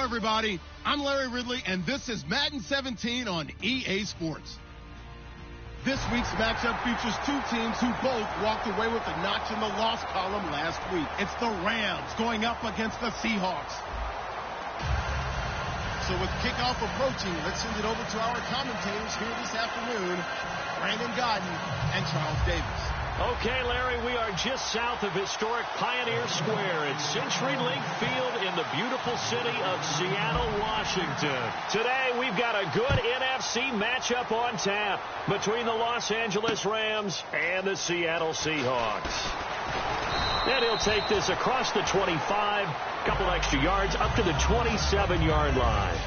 everybody. I'm Larry Ridley, and this is Madden 17 on EA Sports. This week's matchup features two teams who both walked away with a notch in the loss column last week. It's the Rams going up against the Seahawks. So with kickoff approaching, let's send it over to our commentators here this afternoon, Brandon Godden and Charles Davis. Okay, Larry, we are just south of historic Pioneer Square at CenturyLink Field in the beautiful city of Seattle, Washington. Today, we've got a good NFC matchup on tap between the Los Angeles Rams and the Seattle Seahawks. And he'll take this across the 25, couple extra yards up to the 27-yard line.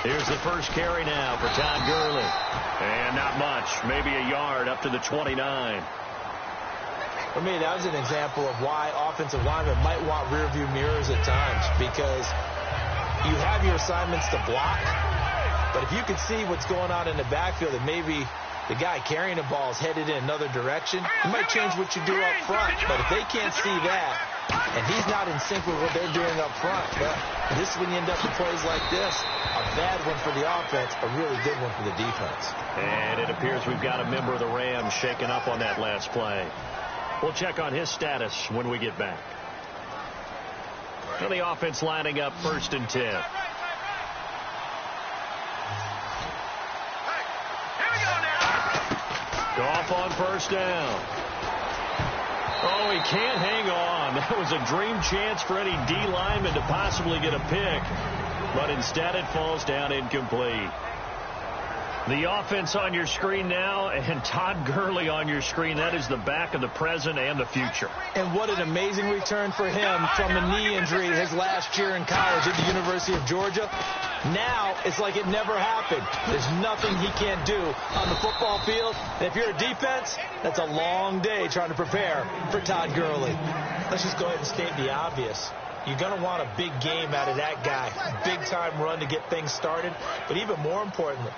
Here's the first carry now for Todd Gurley. And not much, maybe a yard up to the 29. For me, that was an example of why offensive linemen might want rearview mirrors at times, because you have your assignments to block, but if you can see what's going on in the backfield and maybe the guy carrying the ball is headed in another direction, you might change what you do up front. But if they can't see that, and he's not in sync with what they're doing up front, well, this is when you end up with plays like this. A bad one for the offense, a really good one for the defense. And it appears we've got a member of the Rams shaken up on that last play. We'll check on his status when we get back. And the offense lining up 1st and 10. Goff on 1st down. Oh, he can't hang on. That was a dream chance for any D lineman to possibly get a pick. But instead it falls down incomplete. The offense on your screen now, and Todd Gurley on your screen. That is the back of the present and the future. And what an amazing return for him from a knee injury his last year in college at the University of Georgia. Now it's like it never happened. There's nothing he can't do on the football field. And if you're a defense, that's a long day trying to prepare for Todd Gurley. Let's just go ahead and state the obvious. You're going to want a big game out of that guy. Big-time run to get things started. But even more importantly,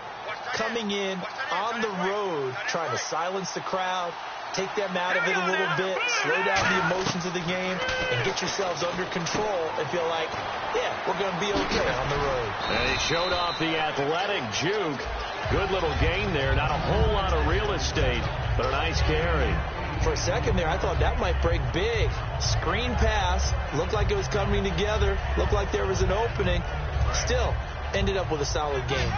coming in on the road, trying to silence the crowd, take them out of it a little bit, slow down the emotions of the game, and get yourselves under control and feel like, yeah, we're going to be okay on the road. And he showed off the athletic juke. Good little gain there. Not a whole lot of real estate, but a nice carry. For a second there, I thought that might break big. Screen pass. Looked like it was coming together. Looked like there was an opening. Still, ended up with a solid game.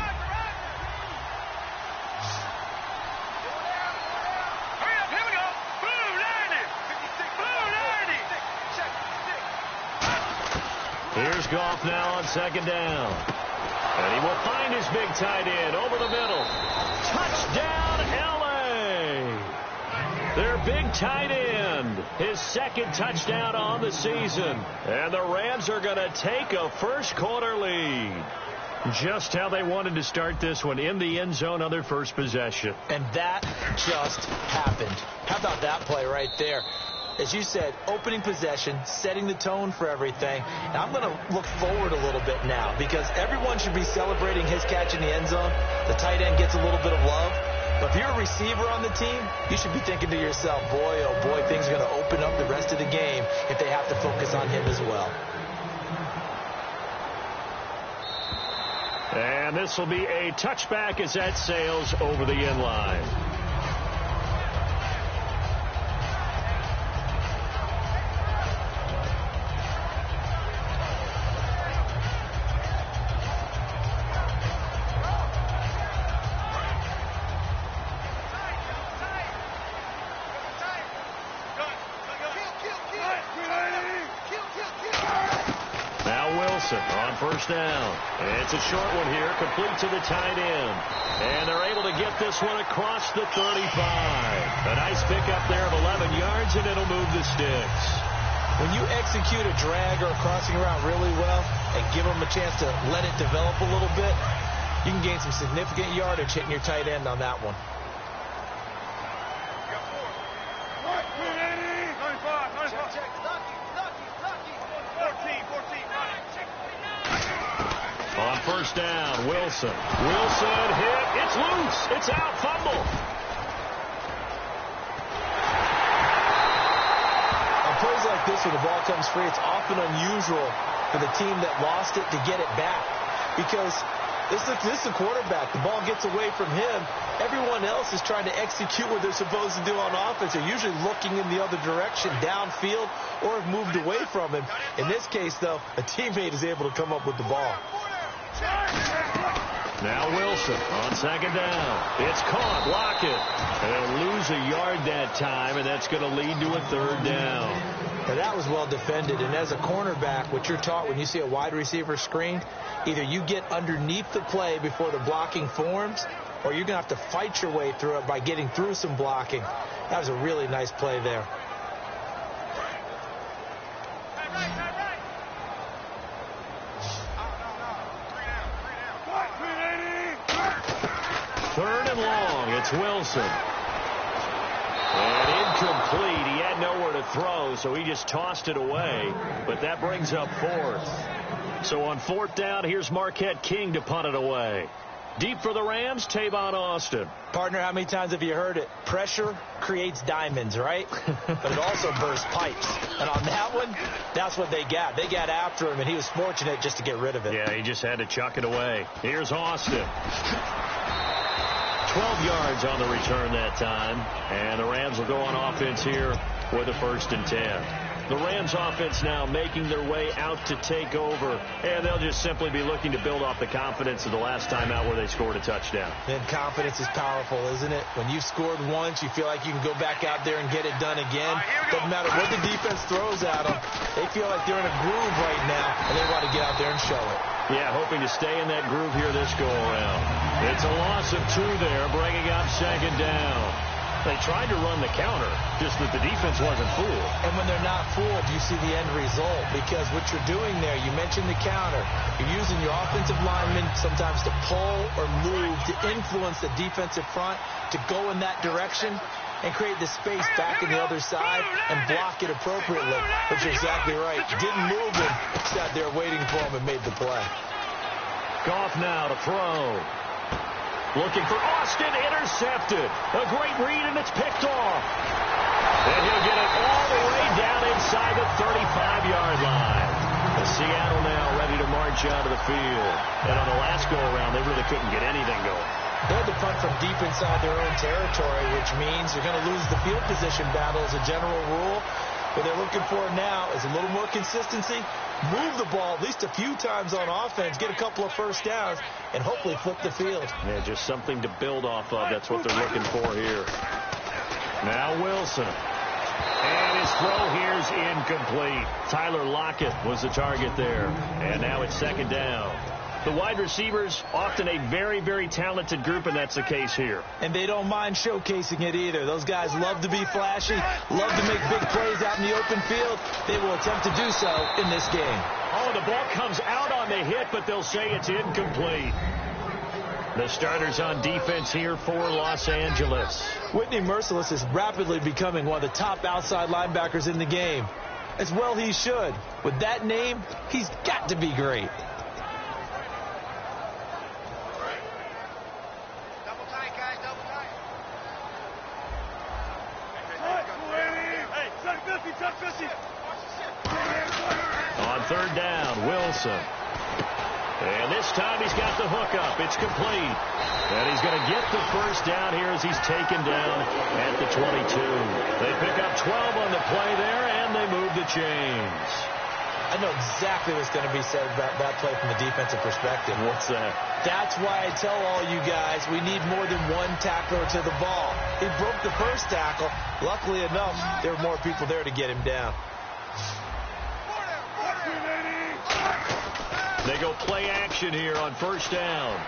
Here's Goff now on 2nd down. And he will find his big tight end over the middle. Touchdown, L.A. Their big tight end, his 2nd touchdown on the season. And the Rams are going to take a first-quarter lead. Just how they wanted to start this one, in the end zone on their first possession. And that just happened. How about that play right there? As you said, opening possession, setting the tone for everything. And I'm going to look forward a little bit now, because everyone should be celebrating his catch in the end zone. The tight end gets a little bit of love. But if you're a receiver on the team, you should be thinking to yourself, boy, oh boy, things are going to open up the rest of the game if they have to focus on him as well. And this will be a touchback as that sails over the end line. Wilson on first down. It's a short one here, complete to the tight end. And they're able to get this one across the 35. A nice pickup there of 11 yards, and it'll move the sticks. When you execute a drag or a crossing route really well and give them a chance to let it develop a little bit, you can gain some significant yardage hitting your tight end on that one. On first down, Wilson. Wilson hit. It's loose. It's out. Fumble. On plays like this where the ball comes free, it's often unusual for the team that lost it to get it back. Because this is a quarterback. The ball gets away from him. Everyone else is trying to execute what they're supposed to do on offense. They're usually looking in the other direction, downfield, or have moved away from him. In this case, though, a teammate is able to come up with the ball. Now Wilson on second down. It's caught. Lockett. And they'll lose a yard that time, and that's going to lead to a third down. Now that was well defended, and as a cornerback, what you're taught when you see a wide receiver screen, either you get underneath the play before the blocking forms, or you're going to have to fight your way through it by getting through some blocking. That was a really nice play there. Third and long. It's Wilson. And incomplete. He had nowhere to throw, so he just tossed it away. But that brings up fourth. So on fourth down, here's Marquette King to punt it away. Deep for the Rams, Tavon Austin. Partner, how many times have you heard it? Pressure creates diamonds, right? But it also bursts pipes. And on that one, that's what they got. They got after him, and he was fortunate just to get rid of it. Yeah, he just had to chuck it away. Here's Austin. 12 yards on the return that time. And the Rams will go on offense here with a 1st and 10. The Rams offense now making their way out to take over, and they'll just simply be looking to build off the confidence of the last time out where they scored a touchdown. And confidence is powerful, isn't it? When you've scored once, you feel like you can go back out there and get it done again. Doesn't matter what the defense throws at them. They feel like they're in a groove right now, and they want to get out there and show it. Yeah, hoping to stay in that groove here this go-around. It's a loss of 2 there, bringing up second down. They tried to run the counter, just that the defense wasn't fooled. And when they're not fooled, you see the end result. Because what you're doing there, you mentioned the counter. You're using your offensive linemen sometimes to pull or move, to influence the defensive front, to go in that direction and create the space back in the other side and block it appropriately. But you're exactly right. Didn't move him, sat there waiting for him and made the play. Goff now to throw. Looking for Austin, intercepted. A great read, and it's picked off. And he'll get it all the way down inside the 35-yard line. Seattle now ready to march out of the field. And on the last go-around, they really couldn't get anything going. They're the punt from deep inside their own territory, which means you're going to lose the field position battle as a general rule. What they're looking for now is a little more consistency, move the ball at least a few times on offense, get a couple of first downs, and hopefully flip the field. Yeah, just something to build off of. That's what they're looking for here. Now Wilson. And his throw here's incomplete. Tyler Lockett was the target there. And now it's second down. The wide receivers, often a very, very talented group, and that's the case here. And they don't mind showcasing it either. Those guys love to be flashy, love to make big plays out in the open field. They will attempt to do so in this game. Oh, the ball comes out on the hit, but they'll say it's incomplete. The starters on defense here for Los Angeles. Whitney Merciless is rapidly becoming one of the top outside linebackers in the game. As well he should. With that name, he's got to be great. On third down, Wilson. And this time he's got the hook up. It's complete. And he's going to get the first down here as he's taken down at the 22. They pick up 12 on the play there, and they move the chains. I know exactly what's going to be said about that play from the defensive perspective. What's that? That's why I tell all you guys we need more than one tackler to the ball. He broke the first tackle. Luckily enough, there were more people there to get him down. They go play action here on first down.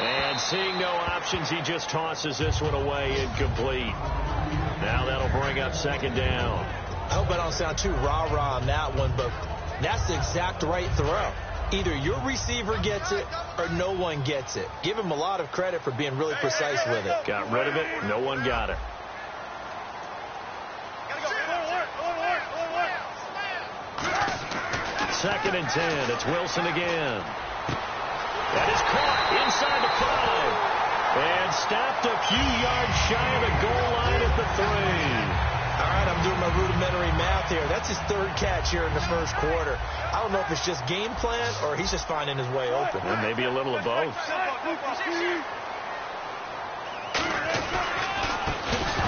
And seeing no options, he just tosses this one away, incomplete. Now that'll bring up second down. I hope I don't sound too rah-rah on that one, but that's the exact right throw. Either your receiver gets it or no one gets it. Give him a lot of credit for being really precise with it. Got rid of it. No one got it. Second and 10. It's Wilson again. That is caught inside the 5. And stopped a few yards shy of the goal line at the 3. All right, I'm doing my rudimentary math here. That's his third catch here in the first quarter. I don't know if it's just game plan or he's just finding his way open. Well, maybe a little of both.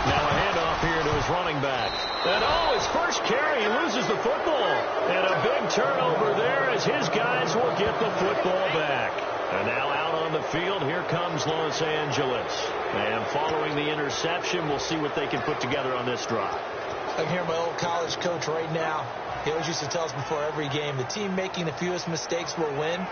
Now a handoff here to his running back. And his first carry, he loses the football. And a big turnover there as his guys will get the football back. And now out on the field, here comes Los Angeles. And following the interception, we'll see what they can put together on this drive. I can hear my old college coach right now. He always used to tell us before every game, the team making the fewest mistakes will win.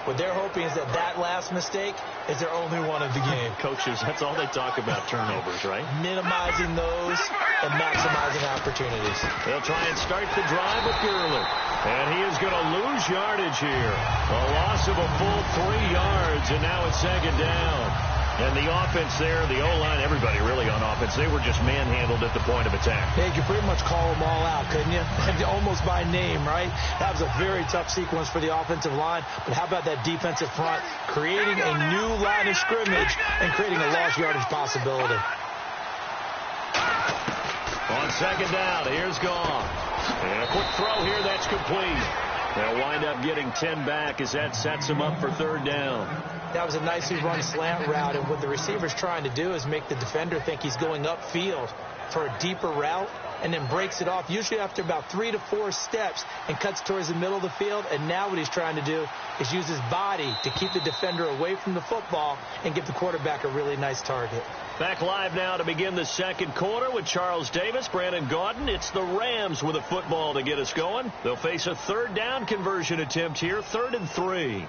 What they're hoping is that last mistake is their only one of the game. Coaches, that's all they talk about, turnovers, right? Minimizing those and maximizing opportunities. They'll try and start the drive with Gurley. And he is going to lose yardage here. A loss of a full 3 yards, and now it's second down. And the offense there, the O-line, everybody really on offense, they were just manhandled at the point of attack. Yeah, you could pretty much call them all out, couldn't you? Almost by name, right? That was a very tough sequence for the offensive line. But how about that defensive front creating a new line of scrimmage and creating a lost yardage possibility? On second down, here's Goff. And a quick throw here, that's complete. They'll wind up getting 10 back as that sets them up for third down. That was a nicely run slant route, and what the receiver's trying to do is make the defender think he's going upfield for a deeper route and then breaks it off, usually after about 3 to 4 steps, and cuts towards the middle of the field. And now what he's trying to do is use his body to keep the defender away from the football and give the quarterback a really nice target. Back live now to begin the second quarter with Charles Davis, Brandon Gaudin. It's the Rams with a football to get us going. They'll face a third down conversion attempt here, 3rd and 3.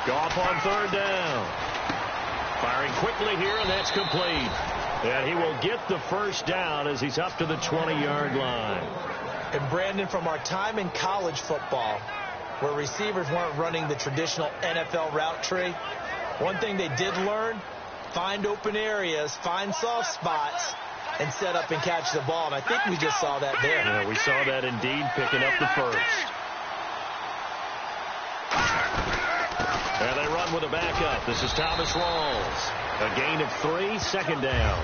Goff on third down. Firing quickly here, and that's complete. And he will get the first down as he's up to the 20-yard line. And Brandon, from our time in college football, where receivers weren't running the traditional NFL route tree, one thing they did learn, find open areas, find soft spots, and set up and catch the ball. And I think we just saw that there. Yeah, we saw that indeed, picking up the first. And they run with a backup. This is Thomas Rawls. A gain of 3, second down.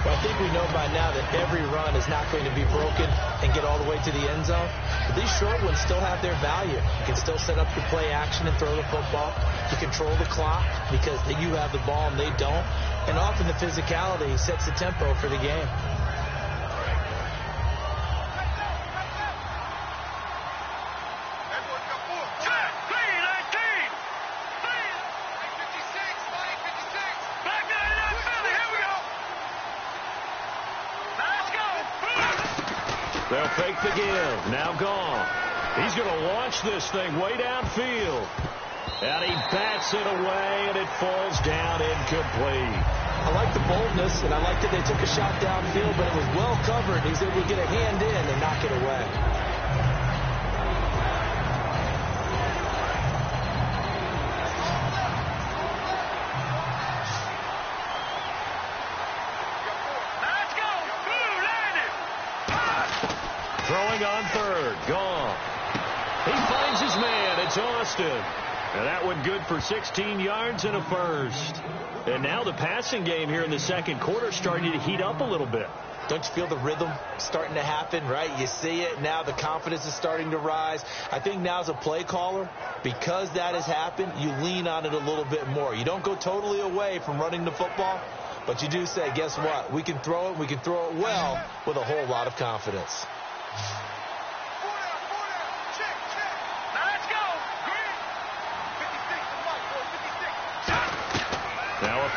Well, I think we know by now that every run is not going to be broken and get all the way to the end zone. But these short ones still have their value. You can still set up your play action and throw the football. You control the clock because you have the ball and they don't. And often the physicality sets the tempo for the game. They'll fake the give. Now Goff. He's going to launch this thing way downfield. And he bats it away, and it falls down incomplete. I like the boldness, and I like that they took a shot downfield, but it was well covered. He's able to get a hand in and knock it away. Throwing on third. Goff. He finds his man. It's Austin. And that one good for 16 yards and a first. And now the passing game here in the second quarter starting to heat up a little bit. Don't you feel the rhythm starting to happen, right? You see it. Now the confidence is starting to rise. I think now as a play caller, because that has happened, you lean on it a little bit more. You don't go totally away from running the football, but you do say, guess what? We can throw it. We can throw it well with a whole lot of confidence.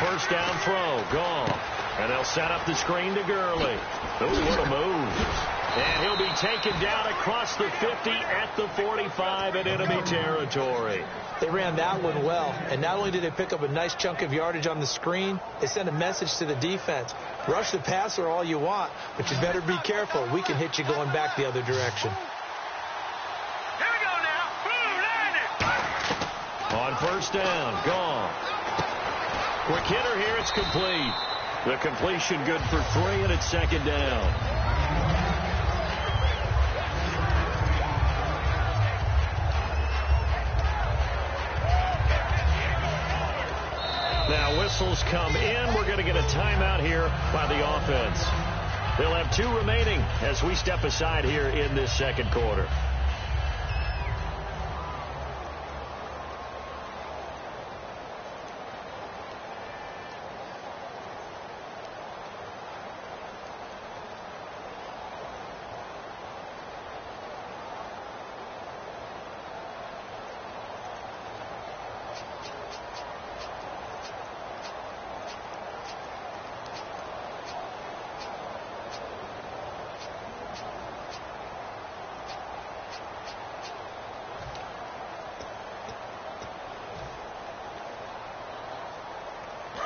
first down throw. Gone. And they'll set up the screen to Gurley. Ooh, what a move. And he'll be taken down across the 50 at the 45 in enemy territory. They ran that one well. And not only did they pick up a nice chunk of yardage on the screen, they sent a message to the defense. Rush the passer all you want, but you better be careful. We can hit you going back the other direction. Here we go now. On first down, gone. Quick hitter here, it's complete. The completion good for 3, and it's second down. Now whistles come in. We're going to get a timeout here by the offense. They'll have 2 remaining as we step aside here in this second quarter.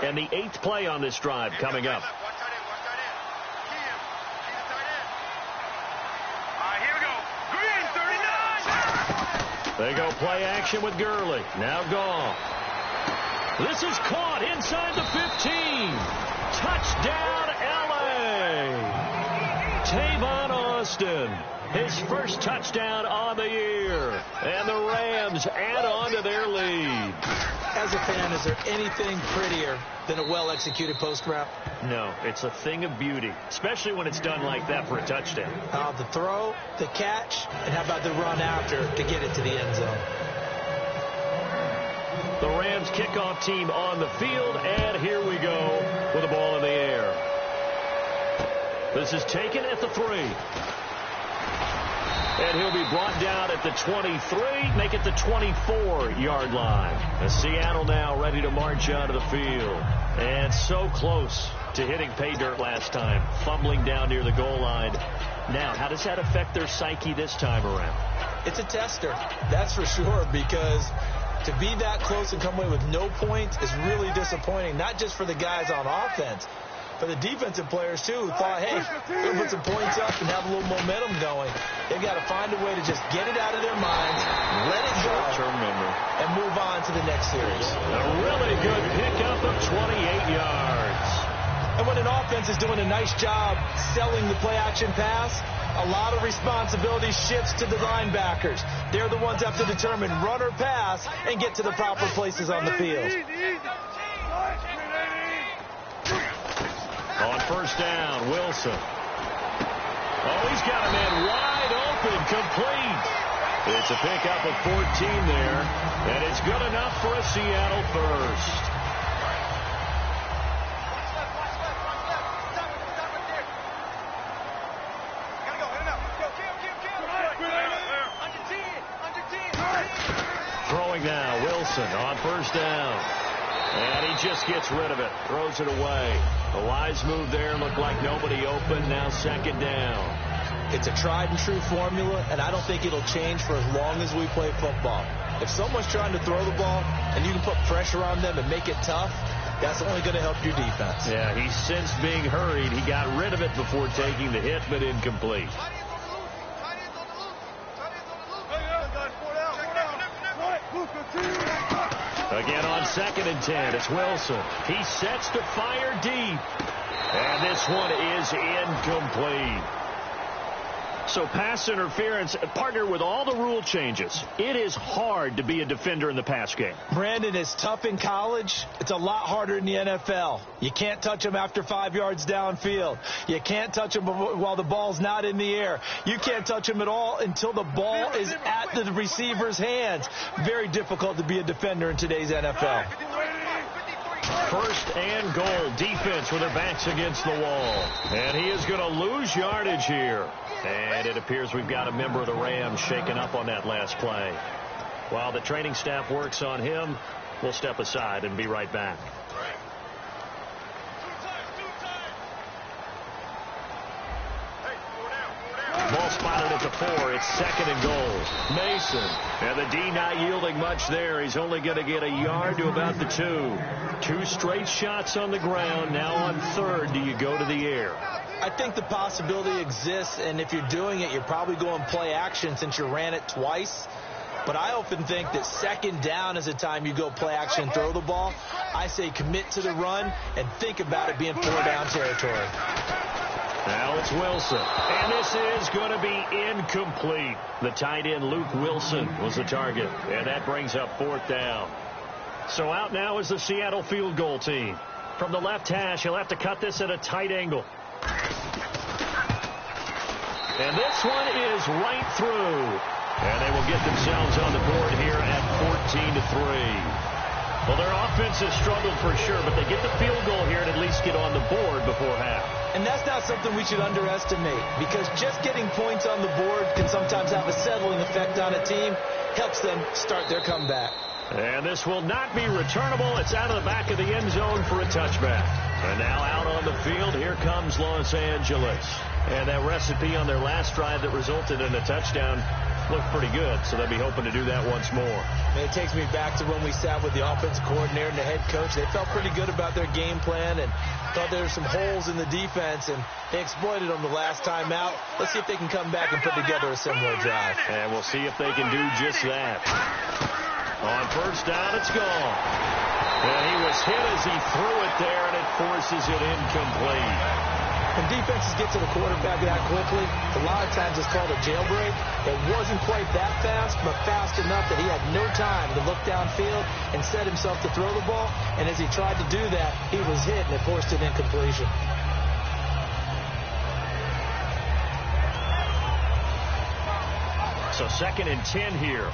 And the 8th play on this drive coming up. Here we go. Green, 39. They go play action with Gurley. Now gone. This is caught inside the 15. Touchdown, L.A. Tavon Austin. His first touchdown on the year. And the Rams add on to their lead. As a fan, is there anything prettier than a well-executed post route? No, it's a thing of beauty, especially when it's done like that for a touchdown. The throw, the catch, and how about the run after to get it to the end zone? The Rams kickoff team on the field, and here we go with the ball in the air. This is taken at the 3. And he'll be brought down at the 23, make it the 24-yard line. As Seattle now ready to march out of the field. And so close to hitting pay dirt last time, fumbling down near the goal line. Now, how does that affect their psyche this time around? It's a tester, that's for sure, because to be that close and come away with no points is really disappointing, not just for the guys on offense, for the defensive players, too, who thought, hey, we'll put some points up and have a little momentum going. They've got to find a way to just get it out of their minds, let it go, and move on to the next series. A really good pickup of 28 yards. And when an offense is doing a nice job selling the play-action pass, a lot of responsibility shifts to the linebackers. They're the ones that have to determine run or pass and get to the proper places on the field. On first down, Wilson. Oh, he's got a man wide open, complete. It's a pickup of 14 there, and it's good enough for a Seattle first. Throwing now, Wilson on first down. And he just gets rid of it, throws it away. A wise move there, looked like nobody open, now second down. It's a tried and true formula, and I don't think it'll change for as long as we play football. If someone's trying to throw the ball and you can put pressure on them and make it tough, that's only going to help your defense. Yeah, he sensed being hurried. He got rid of it before taking the hit, but incomplete. Again on 2nd and 10, it's Wilson. He sets to fire deep. And this one is incomplete. So pass interference, partner with all the rule changes. It is hard to be a defender in the pass game. Brandon, is tough in college. It's a lot harder in the NFL. You can't touch him after 5 yards downfield. You can't touch him while the ball's not in the air. You can't touch him at all until the ball is at the receiver's hands. Very difficult to be a defender in today's NFL. First and goal, defense with their backs against the wall. And he is going to lose yardage here. And it appears we've got a member of the Rams shaken up on that last play. While the training staff works on him, we'll step aside and be right back. ball spotted at the 4. It's 2nd and goal. Mason. And the D not yielding much there. He's only going to get a yard to about the 2. 2 straight shots on the ground. Now on 3rd, do you go to the air? I think the possibility exists, and if you're doing it, you're probably going play action since you ran it twice. But I often think that 2nd down is a time you go play action and throw the ball. I say commit to the run and think about it being 4-down territory. Now it's Wilson. And this is going to be incomplete. The tight end, Luke Wilson, was the target. And that brings up 4th down. So out now is the Seattle field goal team. From the left hash, he'll have to cut this at a tight angle. And this one is right through. And they will get themselves on the board here at 14-3. Well, their offense has struggled for sure, but they get the field goal here and at least get on the board before half. And that's not something we should underestimate, because just getting points on the board can sometimes have a settling effect on a team. Helps them start their comeback. And this will not be returnable. It's out of the back of the end zone for a touchback. And now out on the field, here comes Los Angeles. And that recipe on their last drive that resulted in a touchdown looked pretty good, so they'll be hoping to do that once more. And it takes me back to when we sat with the offensive coordinator and the head coach. They felt pretty good about their game plan and thought there were some holes in the defense, and they exploited them the last time out. Let's see if they can come back and put together a similar drive. And we'll see if they can do just that. On 1st down, it's gone. And he was hit as he threw it there, and it forces it incomplete. When defenses get to the quarterback that quickly, a lot of times it's called a jailbreak. It wasn't quite that fast, but fast enough that he had no time to look downfield and set himself to throw the ball. And as he tried to do that, he was hit, and it forced an incompletion. So 2nd and 10 here.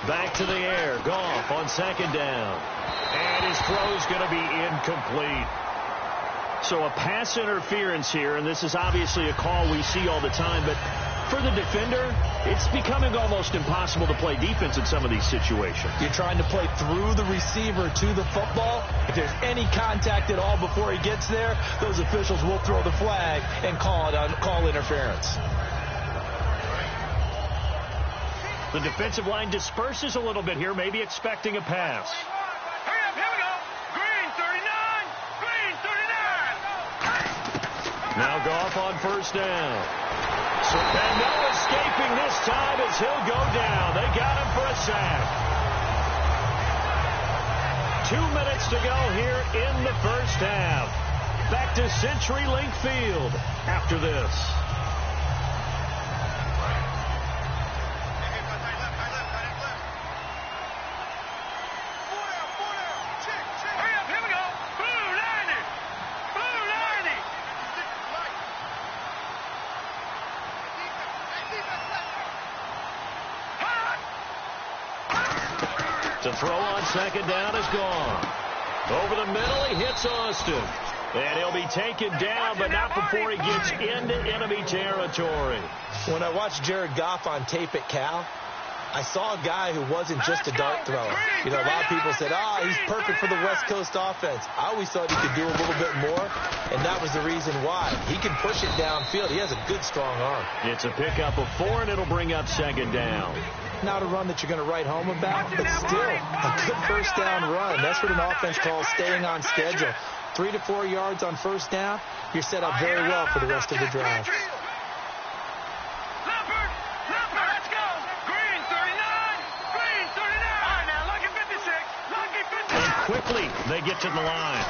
Back to the air. Goff on 2nd down. And his throw's going to be incomplete. So a pass interference here, and this is obviously a call we see all the time, but for the defender, it's becoming almost impossible to play defense in some of these situations. You're trying to play through the receiver to the football. If there's any contact at all before he gets there, those officials will throw the flag and call interference. The defensive line disperses a little bit here, maybe expecting a pass. Hurry up, here we go. Green 39. Green 39. Now Goff on 1st down. And no escaping this time as he'll go down. They got him for a sack. 2 minutes to go here in the 1st half. Back to CenturyLink Field after this. To throw on 2nd down is gone. Over the middle, he hits Austin. And he'll be taken down, but not before he gets into enemy territory. When I watched Jared Goff on tape at Cal, I saw a guy who wasn't just a dart thrower. You know, a lot of people said, he's perfect for the West Coast offense. I always thought he could do a little bit more, and that was the reason why. He can push it downfield. He has a good, strong arm. It's a pickup of 4, and it'll bring up 2nd down. Not a run that you're going to write home about, but still a good 1st down run. That's what an offense calls staying on schedule. 3 to 4 yards on 1st down, you're set up very well for the rest of the drive. Let's go. Green 39. Green 39. All right, now, lucky 56. Lucky 56. And quickly, they get to the line.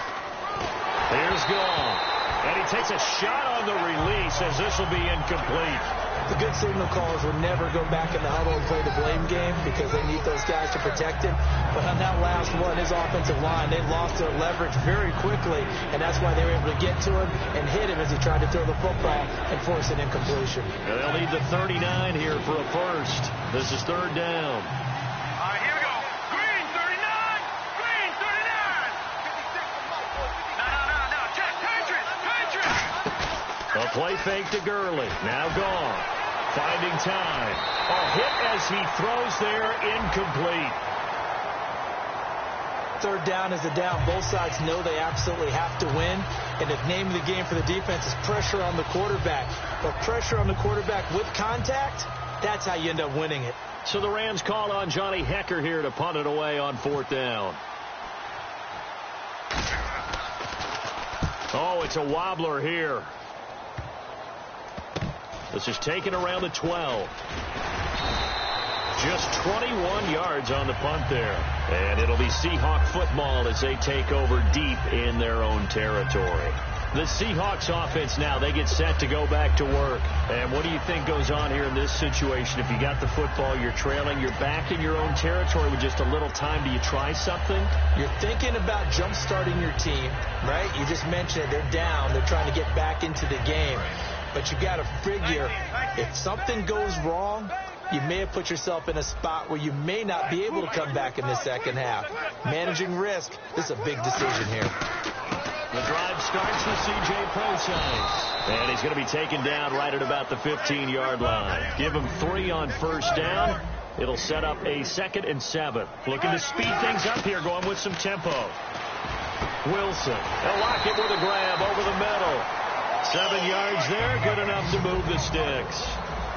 Here's Goff. And he takes a shot on the release as this will be incomplete. The good signal callers will never go back in the huddle and play the blame game because they need those guys to protect him. But on that last one, his offensive line, they lost their leverage very quickly, and that's why they were able to get to him and hit him as he tried to throw the football and force an incompletion. And they'll need the 39 here for a first. This is 3rd down. All right, here we go. Green 39. Green 39. No. Check. Patriots. A play fake to Gurley. Now gone. Finding time. A hit as he throws there, incomplete. third down is a down. Both sides know they absolutely have to win. And the name of the game for the defense is pressure on the quarterback. But pressure on the quarterback with contact, that's how you end up winning it. So the Rams call on Johnny Hecker here to punt it away on 4th down. Oh, it's a wobbler here. This is taken around the 12. Just 21 yards on the punt there. And it'll be Seahawk football as they take over deep in their own territory. The Seahawks offense now, they get set to go back to work. And what do you think goes on here in this situation? If you got the football, you're trailing, you're back in your own territory with just a little time. Do you try something? You're thinking about jump-starting your team, right? You just mentioned it. They're down. They're trying to get back into the game. But you got to figure if something goes wrong, you may have put yourself in a spot where you may not be able to come back in the second half. Managing risk, this is a big decision here. The drive starts with C.J. Posey. And he's going to be taken down right at about the 15-yard line. Give him 3 on first down. It'll set up a 2nd and 7. Looking to speed things up here, going with some tempo. Wilson. They'll lock it with a grab over the middle. 7 yards there, good enough to move the sticks.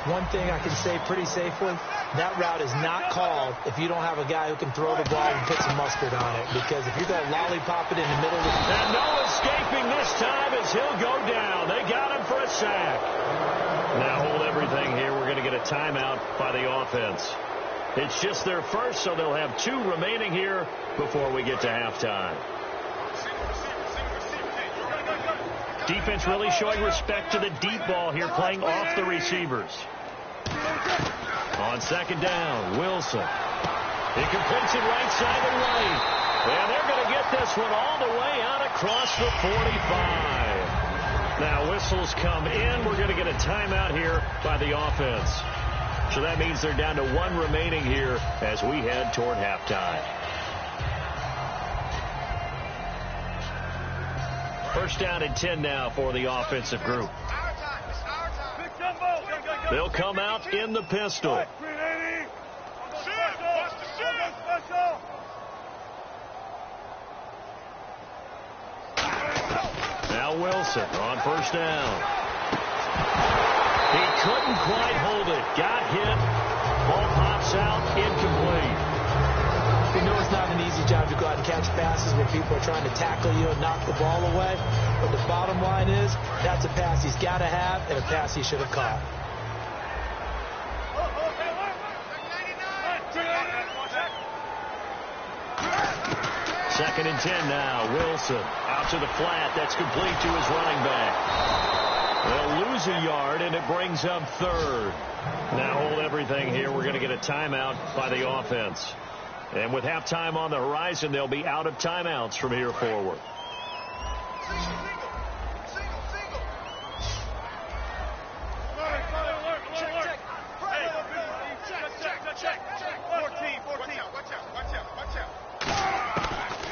One thing I can say pretty safely, that route is not called if you don't have a guy who can throw the ball and put some mustard on it. Because if you're going to lollipop it in the middle of the... And no escaping this time as he'll go down. They got him for a sack. Now hold everything here. We're going to get a timeout by the offense. It's just their first, so they'll have 2 remaining here before we get to halftime. Defense really showing respect to the deep ball here, playing off the receivers. On 2nd down, Wilson. He completes it right side and right. And they're going to get this one all the way out across the 45. Now whistles come in. We're going to get a timeout here by the offense. So that means they're down to 1 remaining here as we head toward halftime. First down and 10 now for the offensive group. They'll come out in the pistol. Now Wilson on first down. He couldn't quite hold it. Got hit. Ball pops out, incomplete. You know it's not an easy job to go out and catch passes where people are trying to tackle you and knock the ball away. But the bottom line is, that's a pass he's got to have and a pass he should have caught. Second and 10 now. Wilson out to the flat. That's complete to his running back. They'll lose a yard, and it brings up 3rd. Now hold everything here. We're going to get a timeout by the offense. And with halftime on the horizon, they'll be out of timeouts from here forward.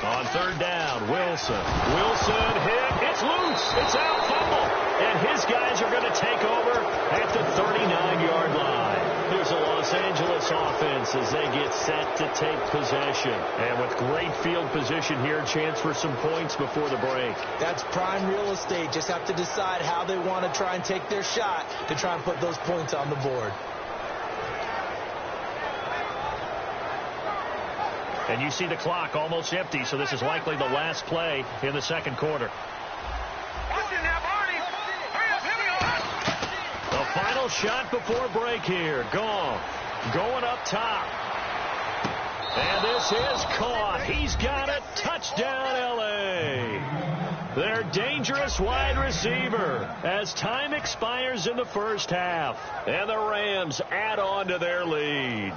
On 3rd down, Wilson. Wilson hit. It's loose. It's out, fumble. And his guys are going to take over at the 39-yard line. Here's the Los Angeles offense as they get set to take possession. And with great field position here, chance for some points before the break. That's prime real estate. Just have to decide how they want to try and take their shot to try and put those points on the board. And you see the clock almost empty, so this is likely the last play in the second quarter. The final shot before break here. Gone. Going up top. And this is caught. He's got it. Touchdown, L.A. Their dangerous wide receiver as time expires in the first half. And the Rams add on to their lead.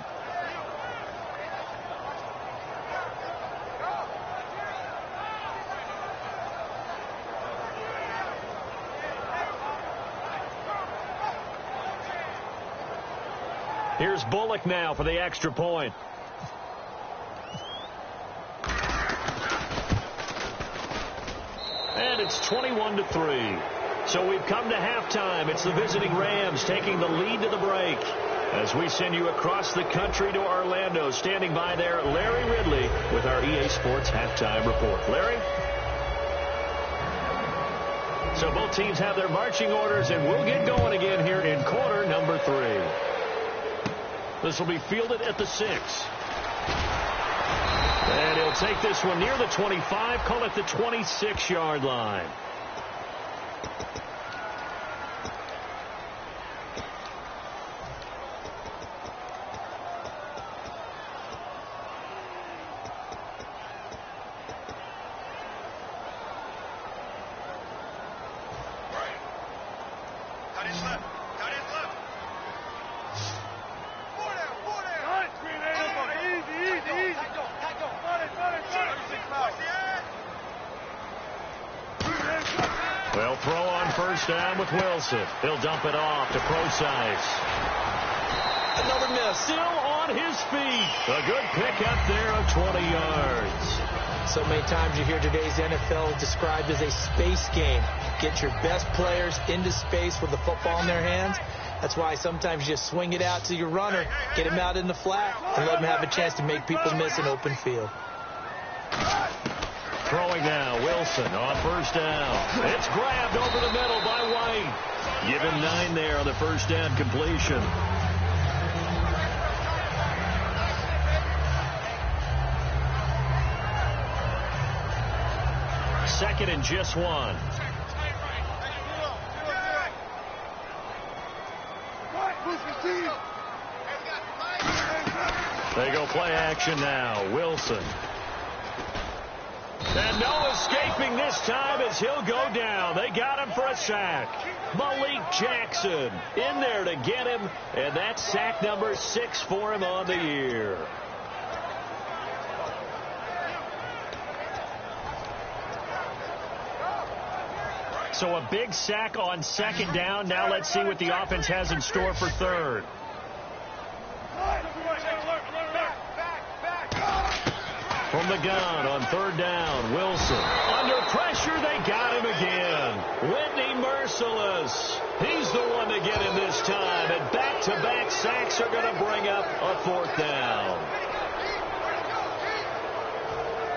Here's Bullock now for the extra point. And it's 21-3. So we've come to halftime. It's the visiting Rams taking the lead to the break. As we send you across the country to Orlando, standing by there, Larry Ridley with our EA Sports Halftime Report. Larry? So both teams have their marching orders, and we'll get going again here in quarter number 3. This will be fielded at the 6. And he'll take this one near the 25, call it the 26-yard line. Well, throw on first down with Wilson. He'll dump it off to Procise. Another miss. Still on his feet. A good pickup there of 20 yards. So many times you hear today's NFL described as a space game. Get your best players into space with the football in their hands. That's why sometimes you just swing it out to your runner, get him out in the flat, and let him have a chance to make people miss an open field. Throwing now, Wilson on first down. It's grabbed over the middle by White. Give him 9 there on the first down completion. Second and just 1. They go play action now. Wilson. And no escaping this time as he'll go down. They got him for a sack. Malik Jackson in there to get him. And that's sack number 6 for him on the year. So a big sack on second down. Now let's see what the offense has in store for third. From the gun on third down, Wilson. Under pressure, they got him again. Whitney Merciless. He's the one to get him this time. And back-to-back sacks are going to bring up a fourth down.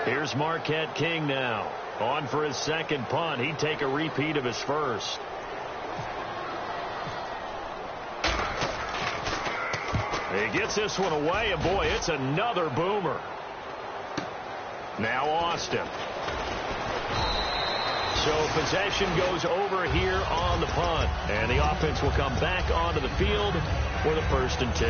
Here's Marquette King now. On for his second punt. He'd take a repeat of his first. He gets this one away, and boy, it's another boomer. Now Austin. So possession goes over here on the punt. And the offense will come back onto the field for the 1st and 10.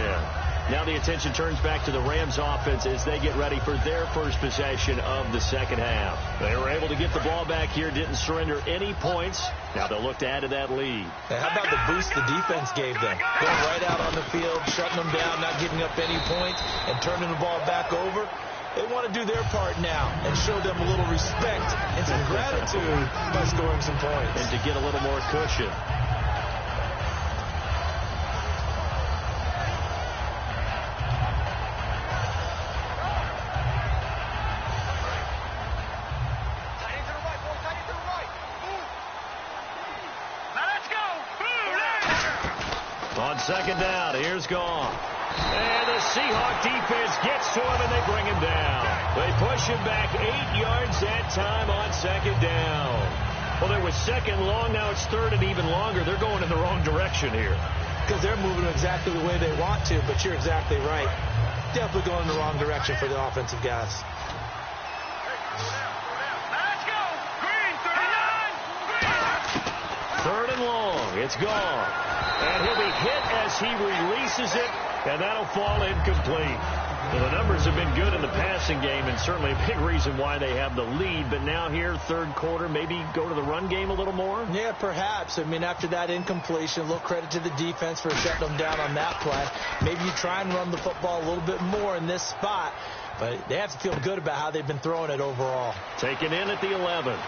Now the attention turns back to the Rams offense as they get ready for their first possession of the second half. They were able to get the ball back here, didn't surrender any points. Now they'll look to add to that lead. Now how about the boost the defense gave them? Going right out on the field, shutting them down, not giving up any points, and turning the ball back over. They want to do their part now and show them a little respect and some gratitude by scoring some points. And to get a little more cushion. On second down, here's Gone. And the Seahawks defense gets to him, and they bring him down. They push him back 8 yards that time on second down. Well, there was second long. Now it's third and even longer. They're going in the wrong direction here. Because they're moving exactly the way they want to, but you're exactly right. Definitely going in the wrong direction for the offensive guys. Let's go. Green, 39. Green. Third and long. It's Gone. And he'll be hit as he releases it. And that'll fall incomplete. Well, the numbers have been good in the passing game, and certainly a big reason why they have the lead. But now here, third quarter, maybe go to the run game a little more? Yeah, perhaps. I mean, after that incompletion, a little credit to the defense for shutting them down on that play. Maybe you try and run the football a little bit more in this spot. But they have to feel good about how they've been throwing it overall. Taken in at the 11.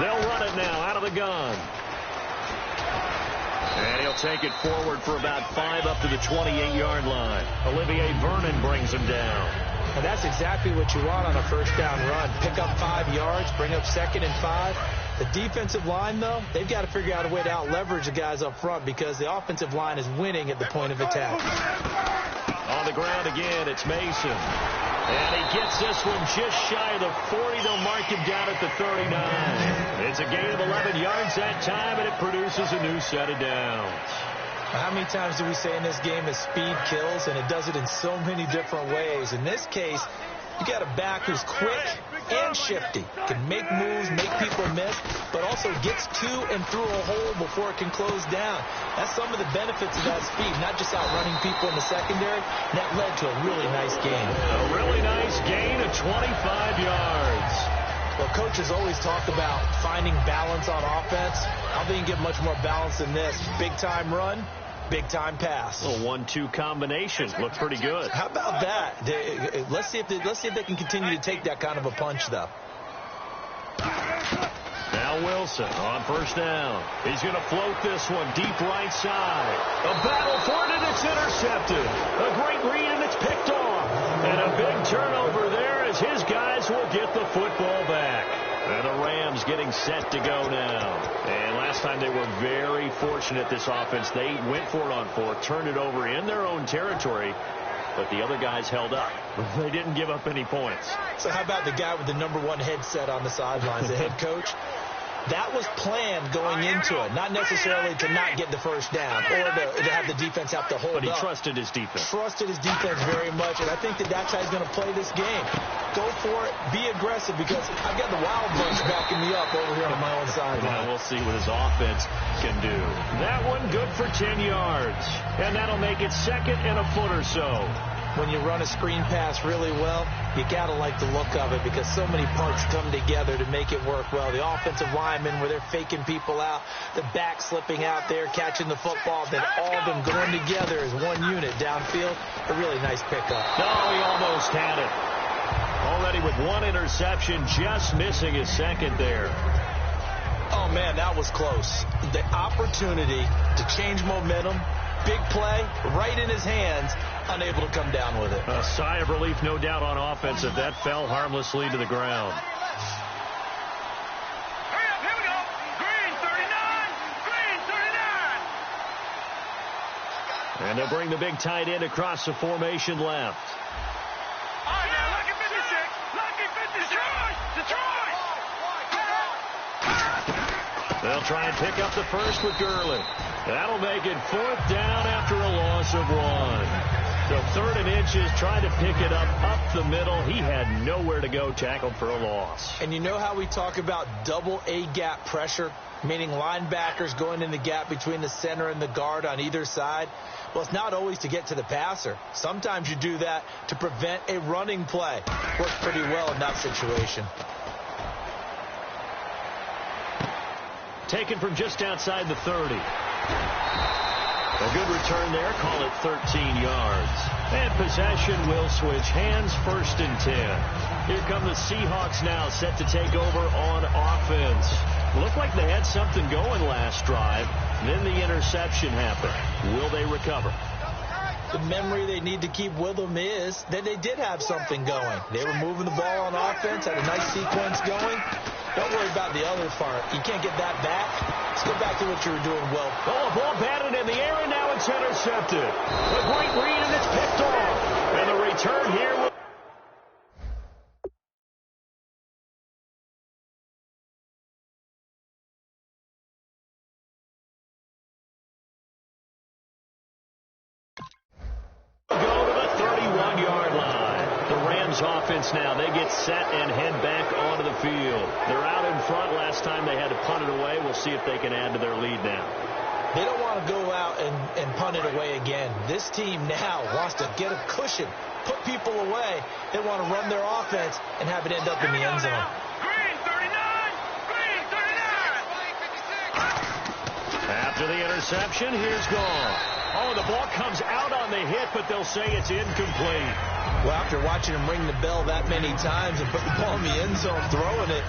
They'll run it now out of the gun. And he'll take it forward for about 5 up to the 28-yard line. Olivier Vernon brings him down. And that's exactly what you want on a first down run. Pick up 5 yards, bring up 2nd and 5. The defensive line, though, they've got to figure out a way to out-leverage the guys up front because the offensive line is winning at the point of attack. On the ground again, it's Mason. And he gets this one just shy of the 40. They'll mark him down at the 39. It's a gain of 11 yards that time, and it produces a new set of downs. How many times do we say in this game that speed kills, and it does it in so many different ways? In this case, you got a back who's quick and shifty, can make moves, make people miss, but also gets to and through a hole before it can close down. That's some of the benefits of that speed, not just outrunning people in the secondary. That led to a really nice gain. A really nice gain of 25 yards. Well, coaches always talk about finding balance on offense. I don't think you can get much more balance than this. Big-time run, big-time pass. A 1-2 combination. Looked pretty good. How about that? Let's see if they can continue to take that kind of a punch, though. Now Wilson on first down. He's going to float this one deep right side. A battle for it, and it's intercepted. A great read, and it's picked off. And a big turnover there as his guys will get the football back. And the Rams getting set to go now. And last time they were very fortunate, this offense. They went for it on 4, turned it over in their own territory, but the other guys held up. They didn't give up any points. So how about the guy with the #1 headset on the sidelines, the head coach? That was planned going into it, not necessarily to not get the first down or to have the defense have to hold up. But he trusted his defense. Trusted his defense very much, and I think that's how he's going to play this game. Go for it, be aggressive, because I've got the Wild Bunch backing me up over here on my own sideline. Now we'll see what his offense can do. That one good for 10 yards, and that'll make it 2nd and a foot or so. When you run a screen pass really well, you got to like the look of it because so many parts come together to make it work well. The offensive linemen, where they're faking people out, the back slipping out there, catching the football, then all of them going together as one unit downfield. A really nice pickup. No, he almost had it. Already with 1 interception, just missing his 2nd there. Oh, man, that was close. The opportunity to change momentum, big play, right in his hands, unable to come down with it. A sigh of relief, no doubt, on offense if that fell harmlessly to the ground. Hurry up, here we go. Green 39, green 39. And they'll bring the big tight end across the formation left. All right, now, lucky 56, lucky 56. Detroit. They'll try and pick up the first with Gurley. That'll make it 4th down after a loss of 1. So 3rd and inches, trying to pick it up the middle. He had nowhere to go, tackled for a loss. And you know how we talk about double A-gap pressure, meaning linebackers going in the gap between the center and the guard on either side? Well, it's not always to get to the passer. Sometimes you do that to prevent a running play. Worked pretty well in that situation. Taken from just outside the 30. A good return there. Call it 13 yards. And possession will switch hands, 1st and 10. Here come the Seahawks now, set to take over on offense. Looked like they had something going last drive. Then the interception happened. Will they recover? The memory they need to keep with them is that they did have something going. They were moving the ball on offense, had a nice sequence going. Don't worry about the other part. You can't get that back. Let's go back to what you were doing well. Oh, a ball batted in the air, and now it's intercepted. A great read, and it's picked off. And the return here will... go to the 31-yard line. The Rams offense now, they get set and head back onto the field. They're out in front. Last time they had to punt it away. We'll see if they can add to their lead now. They don't want to go out and punt it away again. This team now wants to get a cushion, put people away. They want to run their offense and have it end up in the end zone. Green 39, green 39. After the interception, here's gone. Oh, the ball comes out on the hit, but they'll say it's incomplete. Well, after watching him ring the bell that many times and put the ball in the end zone, throwing it,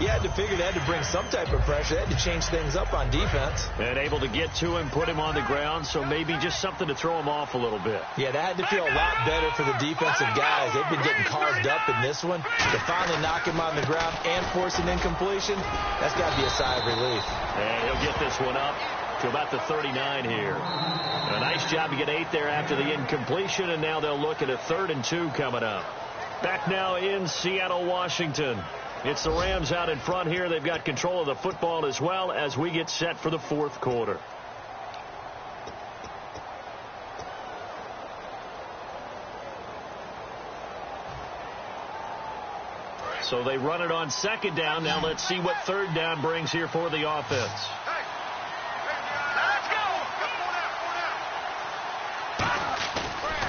You had to figure they had to bring some type of pressure. They had to change things up on defense. And able to get to him, put him on the ground, so maybe just something to throw him off a little bit. Yeah, that had to feel a lot better for the defensive guys. They've been getting carved up in this one. To finally knock him on the ground and force an incompletion, that's got to be a sigh of relief. And he'll get this one up to about the 39 here. A nice job to get 8 there after the incompletion, and now they'll look at a 3rd and 2 coming up. Back now in Seattle, Washington. It's the Rams out in front here. They've got control of the football as well as we get set for the 4th quarter. So they run it on 2nd down. Now let's see what 3rd down brings here for the offense.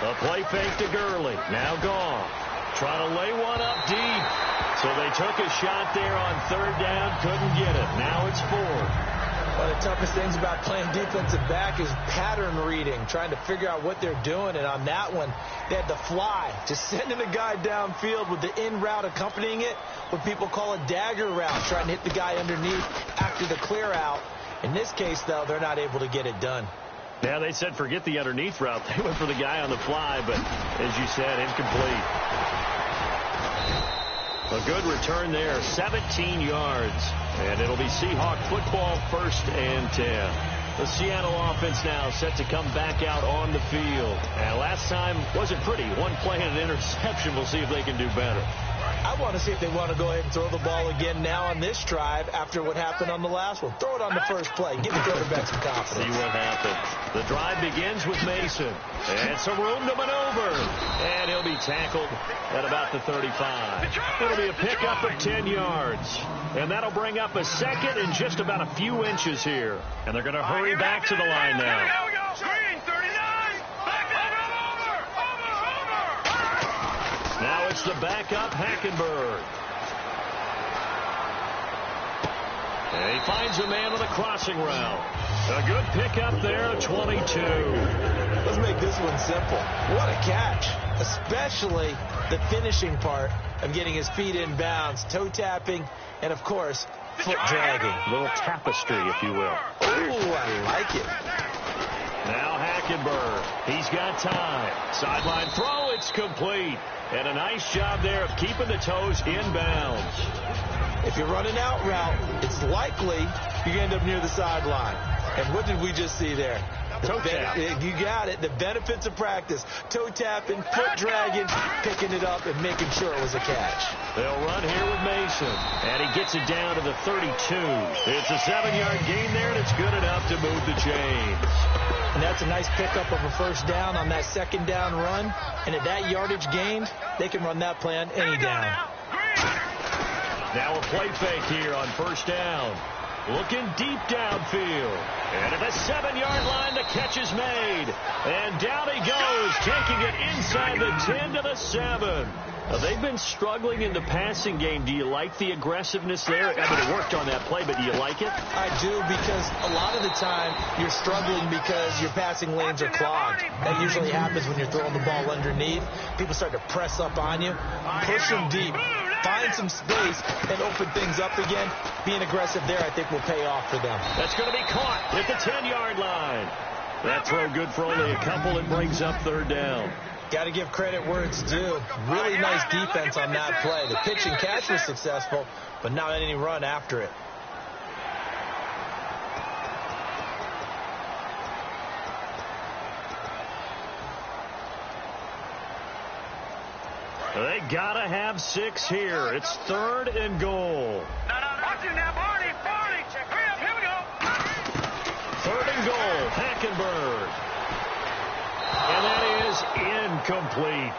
A play fake to Gurley. Now gone. Trying to lay one up deep. So they took a shot there on 3rd down. Couldn't get it. Now it's 4th. One of the toughest things about playing defensive back is pattern reading, trying to figure out what they're doing. And on that one, they had the fly, just sending a guy downfield with the in route accompanying it, what people call a dagger route, trying to hit the guy underneath after the clear out. In this case, though, they're not able to get it done. Yeah, they said forget the underneath route. They went for the guy on the fly, but as you said, incomplete. A good return there, 17 yards. And it'll be Seahawk football, 1st and 10. The Seattle offense now set to come back out on the field. And last time wasn't pretty. One play and an interception. We'll see if they can do better. I want to see if they want to go ahead and throw the ball again now on this drive after what happened on the last one. Throw it on the first play. Give the quarterback some confidence. See what happens. The drive begins with Mason. And some room to maneuver. And he'll be tackled at about the 35. It'll be a pickup of 10 yards. And that'll bring up a 2nd and just about a few inches here. And they're going to hurry back to the line now. Now it's the backup, Hackenberg. And he finds a man on a crossing route. A good pickup there, 22. Let's make this one simple. What a catch, especially the finishing part of getting his feet in bounds, toe tapping, and, of course, foot dragging. A little tapestry, if you will. Oh, I like it. Now Hackenberg. He's got time. Sideline throw. It's complete. And a nice job there of keeping the toes in bounds. If you're running out route, it's likely you're going to end up near the sideline. And what did we just see there? Toe tap. You got it. The benefits of practice. Toe tapping, foot dragging, picking it up, and making sure it was a catch. They'll run here with Mason. And he gets it down to the 32. It's a 7-yard gain there, and it's good enough to move the chains. And that's a nice pickup of a 1st down on that 2nd down run. And at that yardage gained, they can run that play on any down. Now a play fake here on 1st down. Looking deep downfield. And at the 7-yard line, the catch is made. And down he goes, taking it inside the 10 to the 7. They've been struggling in the passing game. Do you like the aggressiveness there? I mean, it worked on that play, but do you like it? I do, because a lot of the time you're struggling because your passing lanes are clogged. That usually happens when you're throwing the ball underneath. People start to press up on you, push them deep, find some space, and open things up again. Being aggressive there, I think, will pay off for them. That's going to be caught at the 10-yard line. That throw good for only a couple. It brings up 3rd down. Got to give credit where it's due. Really nice defense on that play. The pitch and catch was successful, but not any run after it. They got to have 6 here. It's 3rd and goal. Watch it now, Barney. Hurry up, here we go. 3rd and goal, Hackenberg. And that is incomplete.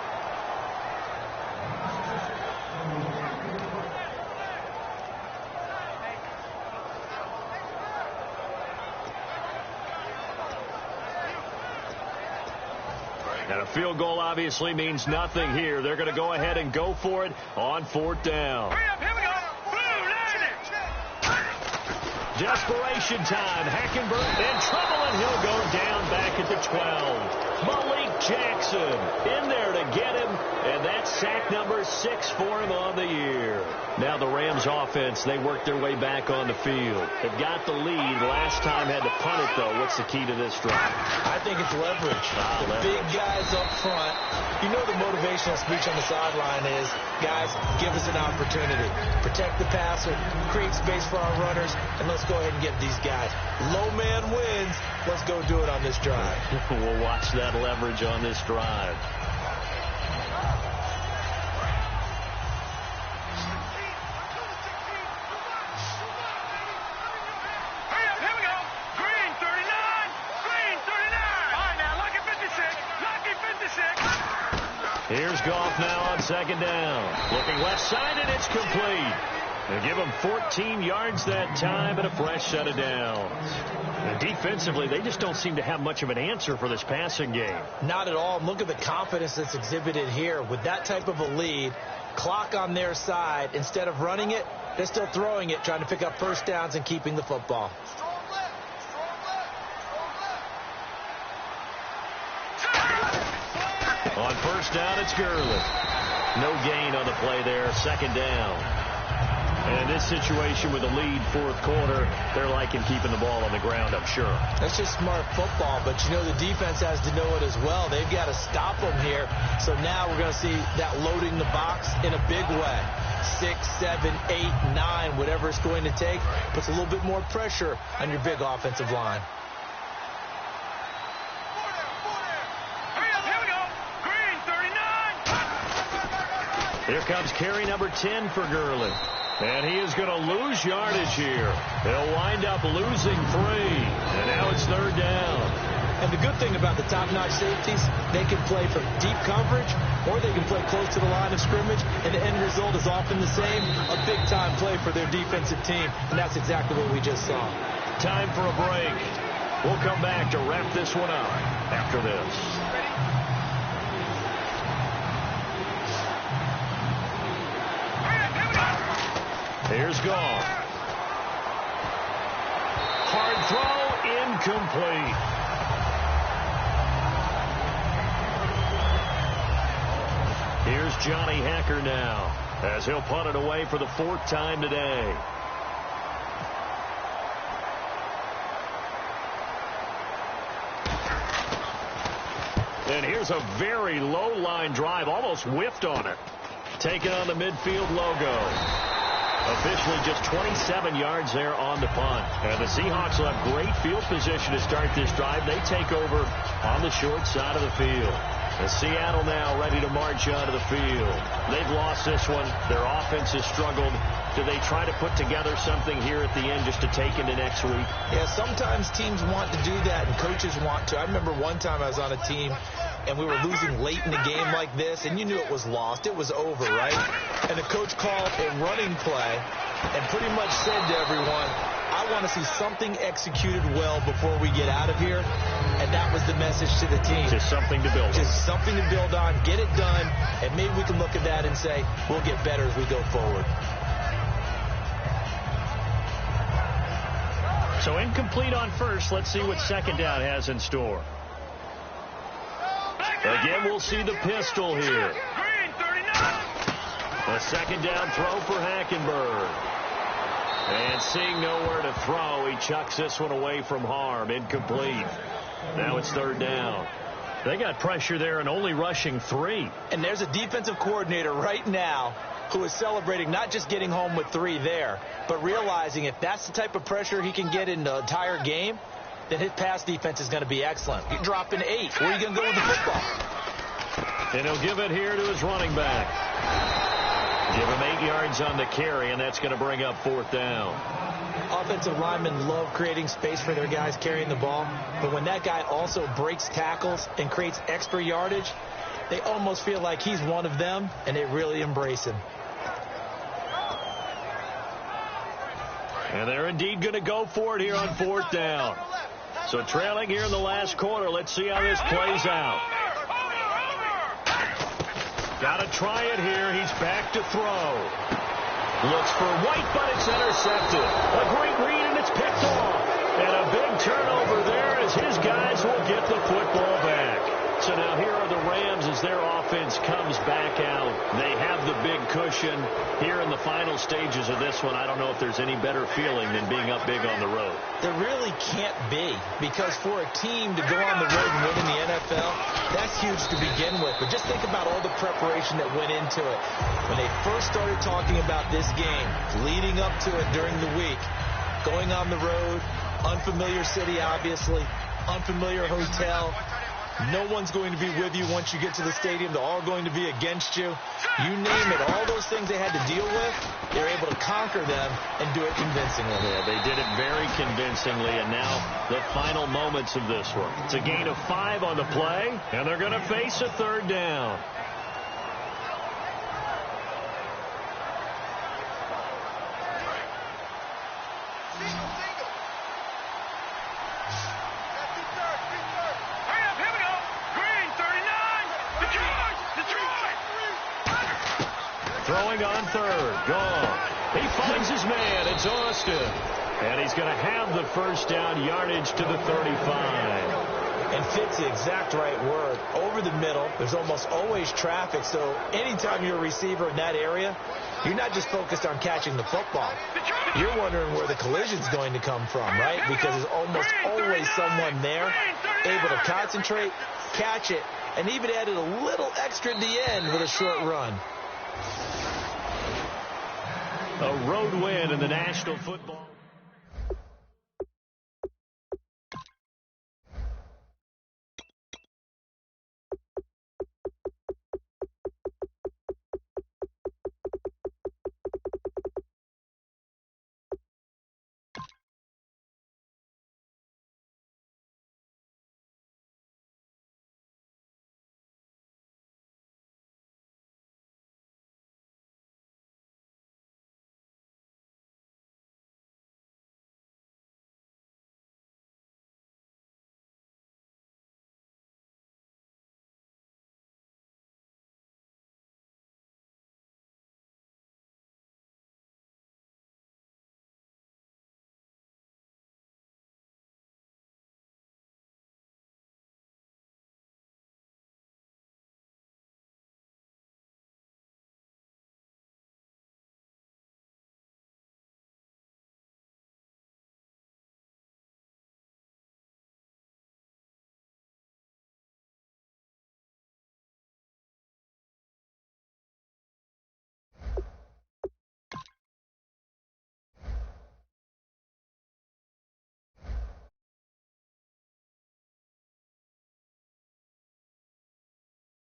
And a field goal obviously means nothing here. They're going to go ahead and go for it on 4th down. Hurry up, here we go. Desperation time. Hackenberg in trouble, and he'll go down back at the 12. Malik Jackson in there to get him, and that's sack number 6 for him on the year. Now the Rams offense, they work their way back on the field. They've got the lead. Last time had to punt it, though. What's the key to this drive? I think it's leverage. The big guys up front. You know the motivational speech on the sideline is, guys, give us an opportunity. Protect the passer, create space for our runners, and let's go ahead and get these guys. Low man wins. Let's go do it on this drive. We'll watch that leverage on this drive. Here we go. Green 39. Green 39. All right, now, lucky 56. Lucky 56. Here's Goff now on second down. Looking left side, and it's complete. They give him 14 yards that time and a fresh set of downs. And defensively, they just don't seem to have much of an answer for this passing game. Not at all. Look at the confidence that's exhibited here. With that type of a lead, clock on their side, instead of running it, they're still throwing it, trying to pick up first downs and keeping the football. On first down, it's Gurley. No gain on the play there. Second down. And in this situation with a lead fourth quarter, they're liking keeping the ball on the ground, I'm sure. That's just smart football, but you know the defense has to know it as well. They've got to stop them here. So now we're going to see that loading the box in a big way. 6, 7, 8, 9, whatever it's going to take, puts a little bit more pressure on your big offensive line. Here we go. Green 39. Here comes carry number 10 for Gurley. And he is going to lose yardage here. They'll wind up losing 3. And now it's third down. And the good thing about the top-notch safeties, they can play from deep coverage or they can play close to the line of scrimmage, and the end result is often the same, a big-time play for their defensive team. And that's exactly what we just saw. Time for a break. We'll come back to wrap this one up after this. Here's Goff. Hard throw, incomplete. Here's Johnny Hacker now, as he'll punt it away for the 4th time today. And here's a very low line drive, almost whiffed on it. Taking on the midfield logo. Officially just 27 yards there on the punt. And the Seahawks will have great field position to start this drive. They take over on the short side of the field. And Seattle now ready to march onto the field. They've lost this one. Their offense has struggled. Do they try to put together something here at the end just to take into next week? Yeah, sometimes teams want to do that and coaches want to. I remember one time I was on a team and we were losing late in the game like this, and you knew it was lost. It was over, right? And the coach called a running play and pretty much said to everyone, I want to see something executed well before we get out of here. And that was the message to the team. Just something to build on. Just something to build on, get it done, and maybe we can look at that and say, we'll get better as we go forward. So incomplete on first. Let's see what second down has in store. Again, we'll see the pistol here. Green 39. A second down throw for Hackenberg. And seeing nowhere to throw, he chucks this one away from harm. Incomplete. Now it's third down. They got pressure there and only rushing 3. And there's a defensive coordinator right now who is celebrating not just getting home with 3 there, but realizing if that's the type of pressure he can get in the entire game, then his pass defense is going to be excellent. You're dropping 8. Where are you going to go with the football? And he'll give it here to his running back. Give him 8 yards on the carry, and that's going to bring up 4th down. Offensive linemen love creating space for their guys carrying the ball, but when that guy also breaks tackles and creates extra yardage, they almost feel like he's one of them, and they really embrace him. And they're indeed going to go for it here on 4th down. So trailing here in the last quarter. Let's see how this plays out. Got to try it here. He's back to throw. Looks for White, but it's intercepted. A great read, and it's picked off. And a big turnover there as his guys will get the football back. So now here are the Rams as their offense comes back out. They have the big cushion here in the final stages of this one. I don't know if there's any better feeling than being up big on the road. There really can't be, because for a team to go on the road and win in the NFL, that's huge to begin with. But just think about all the preparation that went into it. When they first started talking about this game, leading up to it during the week, going on the road, unfamiliar city, obviously, unfamiliar hotel. No one's going to be with you once you get to the stadium. They're all going to be against you. You name it. All those things they had to deal with, they're able to conquer them and do it convincingly. Yeah, they did it very convincingly, and now the final moments of this one. It's a gain of 5 on the play, and they're going to face a third down. Throwing on third. Gone. He finds his man. It's Austin. And he's going to have the first down, yardage to the 35. And fits the exact right word. Over the middle, there's almost always traffic. So anytime you're a receiver in that area, you're not just focused on catching the football. You're wondering where the collision's going to come from, right? Because there's almost always someone there able to concentrate, catch it, and even added a little extra at the end with a short run. A road win in the National Football